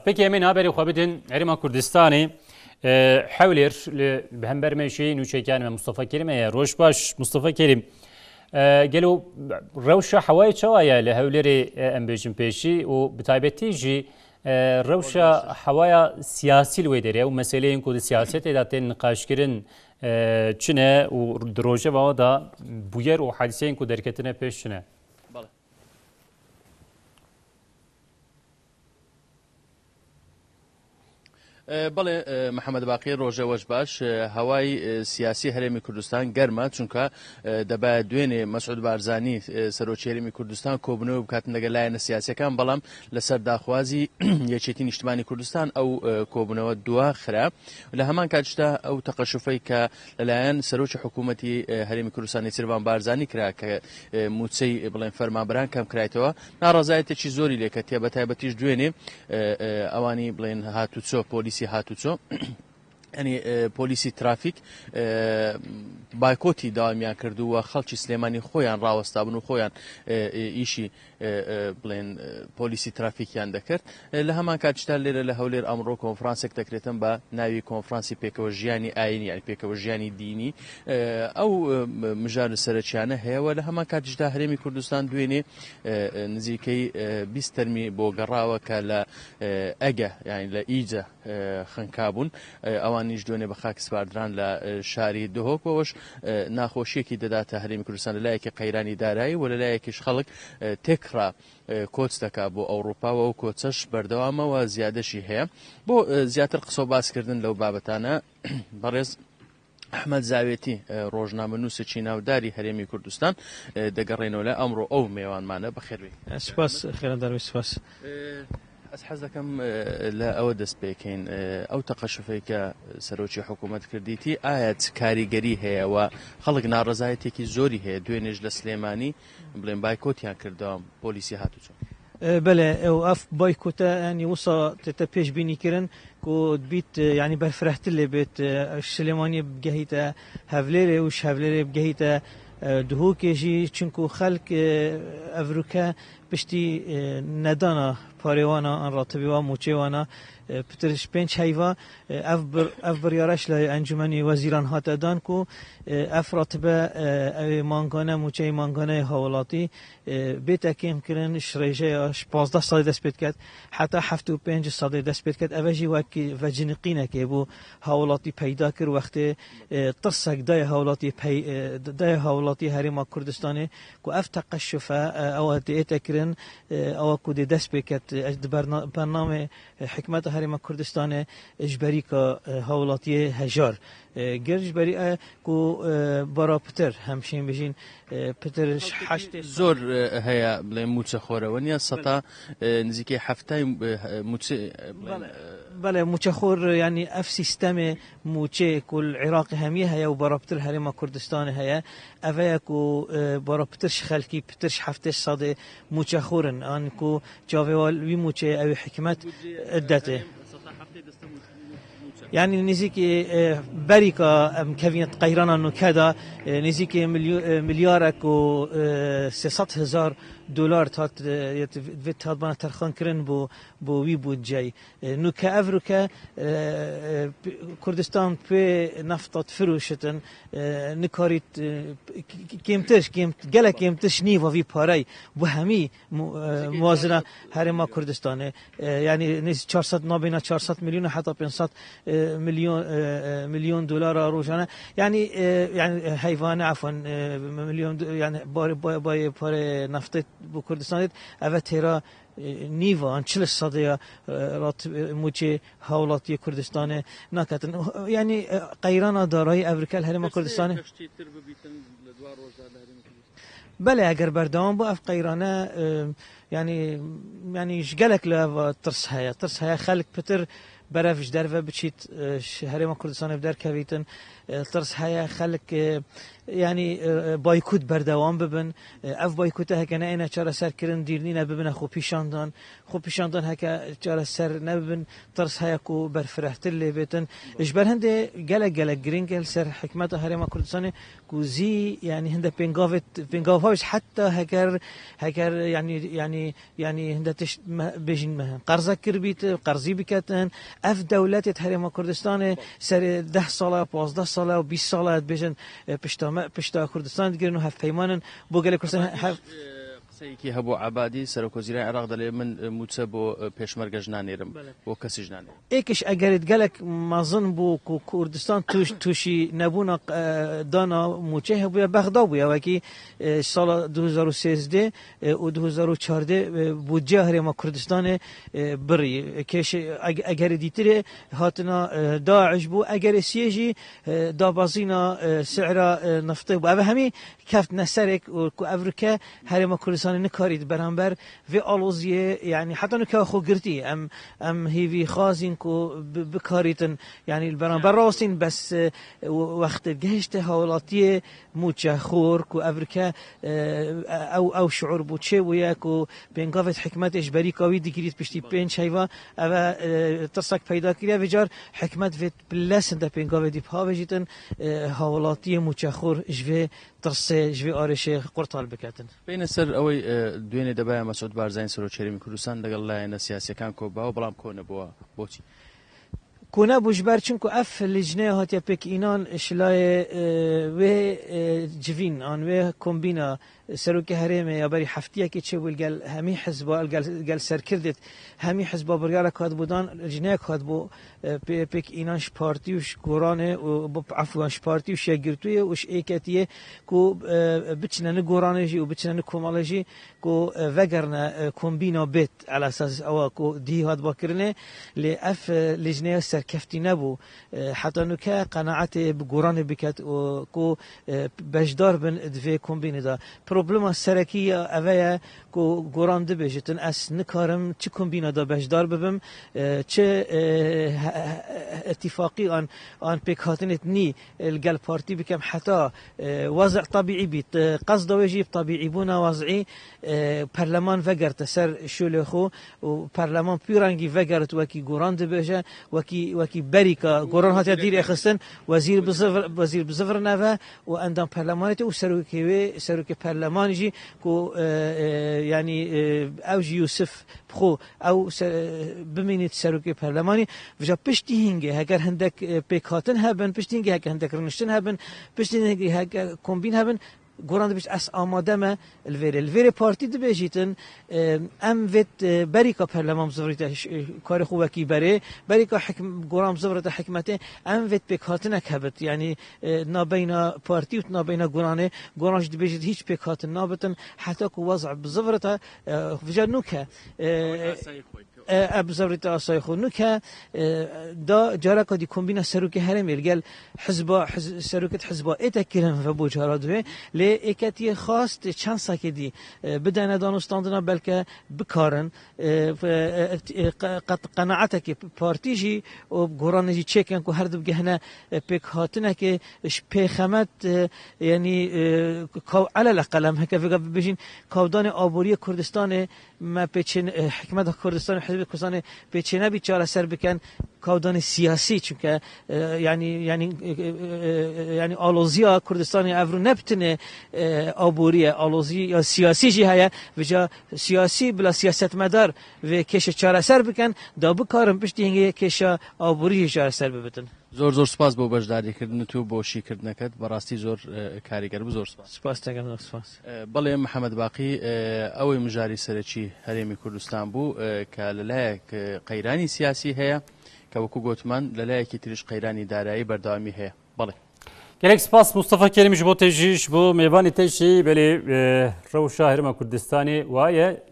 Peki emin haberi xwebidin Herêma Kurdistanê hewlêr li hembermeşê nûçekan me Mustafa Kerim heye. Rojbaş Mustafa Kerim. Gelo rewşa hewayê çawa ye li hewlêrê em bêjin pêşî û bi taybetî jî rewşa hewaya siyasî li wê derê û meseleyên ku di siyasetê de tên niqaşkirin çi ne û di rojeva da bûyer û hadiseyên ku derketine pêş çi ne? بەڵێ محەممەد باقی ڕۆژەوەش باش هەوای سیاسی هەرێمی کوردستان گەرمە چونکە دەبات دوێنێ مەسعود بارزانی سەرۆکی هەرێمی کوردستان کۆبنەوە بکاتن لەگەڵ لایەنە سیاسەکان بەڵام لەسەر داخوازی یەکێتی نیشتیمانی کوردستان ئەو کۆبنەوە دوا خرا لە هەمان کاتشتا ئەو تەقەشوفەی کە لەلایەن سەرۆکی حکوومەتی هەرێمی کوردستانی سروان بارزانی کرا کە موچەی بڵێن فەرمانبەران کەم کرایەوە ناڕازایەتێکی زۆری لێکەتێ بە تایبەتیش دوێنێ ئەوانی بڵێن هاتوچۆ پۆلیسی هاتوچۆ ینی پۆلیسی ترافیک بایکۆتی داوامیان کردووە خەڵکی سلێمانی خۆیان ڕاوەستابن و خۆیان ئیشی بڵێن پۆلیسی ترافیکیان دەکرد لە هەمان کاتشتا لێرە لە هەولێر ئەمڕۆ کۆنفرانسێک دەکرێتن بە ناوی کۆنفرانسی پێکەوە ژیانی ئاینی یعنی پێکەوە ژیانی دینی ئەو مژار سەرچیانە هەیەوە لە هەمان کاتشدا هەرێمی کوردستان دوێنێ نزیکەی 20 تەرمی بۆ گەڕاوە کە لە ئەگە یعنی لە ئیجە خنکابوون ئەوانیش دوێنێ بە خاک سپاردران لە شاری دهۆکەوەش ناخۆشیەکی دەداتە هەرێمی کوردستان لەلایەکی قەیرانی دارایی و لەلایەکیش خەڵک تێکڕا کۆچ دەکات بۆ ئەوروپاوە و کۆچەش بەردەوامەوە زیادەشی هەیە بۆ زیاتر قسە و باسکردن لەو بابەتانە بەڕێز ئەحمەد زاوێتی ڕۆژنامە نووسێکی ناوداری هەرێمی کوردستان دەگەڕێنەوە لە ئەمڕۆ ئەو میێوانمانە بەخێربێ. سپاس خێرەداروی سپاس. ئەس حەز دەکەم لە ئەوە دەست پێکەین ئەو تەقەشوفەی کە سەرۆکی حکوومەت کردیتی ئایا کاریگەری هەیە و خەڵک ناڕەزایەتێکی زۆری هەیە دوێنێش لە سلێمانی بڵێن بایکۆتیان کردەوە پۆلیسی هاتوچۆ. بله او اف بايكوتا يعني وصا تتبيش بيني كرن كو بيت يعني برفرحت اللي بيت السليماني بجهيتا هفليري وش هفليري بجهيتا دهوكي جي چونكو خلق افروكا بشتي ندانا پاريوانا ان راتبي و موچيوانا پترش پنج هيوا اف بريارش لانجمني وزيران هات دان كو اف راتبه مانگانه موچي مانگانه حوالاتی بيتا كيم كرن شريجه 15 سال دست بيت كات حتى 75 سال دست بيت كات اوجي وكي وجنقينه كي بو حوالاتی پیدا کر وقت ترسك دای حوالاتی هریم کردستان کو اف تقشف او تكرن او كو دست بيت كات برنامه حکمت هریم کردستان اجباری که حوالاتی هجار گرج بری کو برا پتر همشین بجین پترش حشت زور هيا بلا موچه خوره ونیا سطا نزیکی هفته موچه بله موچه خور یعنی اف سیستم موچه کل عراق همیه هيا و برا پتر هریم کردستان هيا اوه کو برا پترش خلکی پترش هفته صد موچه خورن آن کو جاوال وی موچه او حکمت ادته يعني نزيكي بريكا كفينت قيرانا نكدا نزيكي مليارك و 600,000 دلار تات فيت هاد بنا ترخان كرن بو وي بود جاي نو كافريكا كردستان في نفطت فروشتن نكاريت كيمتش جلا كيمتش نيفا في باراي وهمي موازنه هرما كردستان يعني نز 400 نابينا 400 مليون حتى 500 مليون دولار روزانه يعني حيوان عفوا مليون يعني باي نفط بو کردستان اوه تیرا نیوا ان 40 صدیا رات موچه حوالاتی کردستان نکتن یعنی قیرانا دارای افریقا هرم کردستان بله اگر بردام با اف قیرانه يعني جگلك لا ترس هيا خلق بتر برافش در و بچیت هرم کردستان بدر کویتن ترس هیا خلق يعني بايكوت بردوام ببن اف بايكوت هكا انا چارا سر كرن ديرنينا ببن خو بيشاندان هكا چارا سر نبن ترس هيا كو برفرحت اللي بيتن اجبر هنده جلا جرينجل سر حكمت هرم كردستان كو زي يعني هنده بينغافوش حتى هكر يعني هنده تش بيجن مهن قرض كربيت قرضي بكتن اف دولات هرم كردستان سر 10 ساله 15 ساله و 20 ساله بيجن پشتا کردستان دیگر نو هفت پیمانن بو گله کردستان هفت سيكي هبو عبادي سرك وزير العراق دل من موتسبو بيشمرك جنانيرم بو كسي جنانيرم ایکش اگر گلک مازن بو کردستان توشی نبونا دانا موچه بو بغداد بو وکی سال 2013 و 2014 بودجه هرم کردستان بری کش اگر دیتره هاتنا داعش بو اگر سیجی دابازینا سعر نفط بو اوه همی کفت نسرک و افریقا هرم کردستان نکارید برانبر و آلوزیه يعني حتى نكا خو قرتي ام هيفي خازين كو بكاريتن يعني البرانبر راستين بس وقت جهشت هولاتيه موچه خور كو افريكا او شعور بوچه ويا كو بينقافت حكمتش بريكاوي ديكريت بشتي بين شيفا او ترسك پیدا كريا وجار حكمت فيت بلسن ده بينقافت دي بهاوجيتن هولاتيه موچه خور جوي ترسه جوي آرش قرطال بكاتن بين السر اوي دوينه دبا مسعود بارزين سرو چريم كردستان دغ الله ان سياسي كان كو باو بلام كونه بو بوتي كونا بوجبر چونكو اف لجنه هاتيا بك اينان اشلاي و جوين ان و كومبينا سروك هرم يا بري حفتيه كي تشول قال همي حزب قال سركردت همي حزب برياله كاد بودان لجنه كاد بو بك ايناش بارتي وش قرانه و عفوا بارتي وش يغرتوي وش ايكاتيه كو بتشنا نغورانجي وبتشنا نكومالجي كو وغرنا كومبينا بيت على اساس او كو دي هاد باكرنه لاف لجنه سركفتي نبو حتى نكا قناعته بقران بكات كو بجدار بن دفي كومبينه دا بروبلما سرکیه اوه کو گوران دبیجتن اس نکارم چه کمبینا دا بجدار ببم چه اتفاقی آن پیکاتنت نی الگل پارتی بکم حتی وضع طبیعی بیت قصد وجیب طبیعی بونا وضعی پرلمان وگرت سر شول خو و پرلمان پیرانگی وگرت وکی گوران دبیجه وکی بریکا گوران هات دیر اخستن وزیر بزفر نوه و اندام پرلمانت و سروکی پرلمانجی کو يعني اوج يوسف بخو او بمينت سروكي برلماني فجا بشتي هنگه هگر هندك بيكاتن هبن بشتي هنگه هگر هندك رنشتن هبن بشتي هنگه هگر كومبين هبن گوران بیش اس آماده ما الویره پارتی دبیجیتن ام ویت بریکا پرلمان زوریت کار خوبه کی بریکا گوران زوریت حکمته ام ویت بکاتنک هبت یعنی نابینا پارتی و نابینا گورانش دبیجید هیچ بکاتن نابتن حتی کو وضع بزوریت وجنوکه ابزوريت اسايخو نوكا دا جاركا دي كومبينا سروكي هرم يلقال سروكت حزبا اتكلم فبو جارادوه لي اكاتي خاص چانسا كدي بدنا دانستاندنا بلكه بكارن قد قناعتك بارتيجي وغورانجي تشيكن كو هردب جهنا بيك هاتنا كي بيخمت يعني على الاقل هكا بيجين كودان ابوري كردستان ما بيچن حكمت كردستان حزب كردستان بيچنه بيچاره سر بكن كودان سياسي چونكه يعني آلوزيا كردستان افرو نبتنه ابوريه آلوزي سياسي جي هيا وجا سياسي بلا سياست مدار و كيش چاره سر بكن دا بكارم پشتي هنگه كيش ابوري چاره سر ببتن زور سپاس بۆ بەشداریکردن تو بۆ شیکردنەکەت بەڕاستی زۆر کاریگەر بوو. زۆر سپاس دەکەم. سپاس. بەڵێ محەممەد باقی ئەوەی مژاری سەرەکی هەرێمی کوردستان بوو کە لەلایەک قەیرانی سیاسی هەیە کە وەکو گوتمان لەلایەکی تریش قەیرانی دارایی بەردەوامی هەیە. بەڵێ gelek spas Mustafa Kerim ji bo te jî ji bo mêvanê te jî belê rewşa Herêma Kurdistanê waye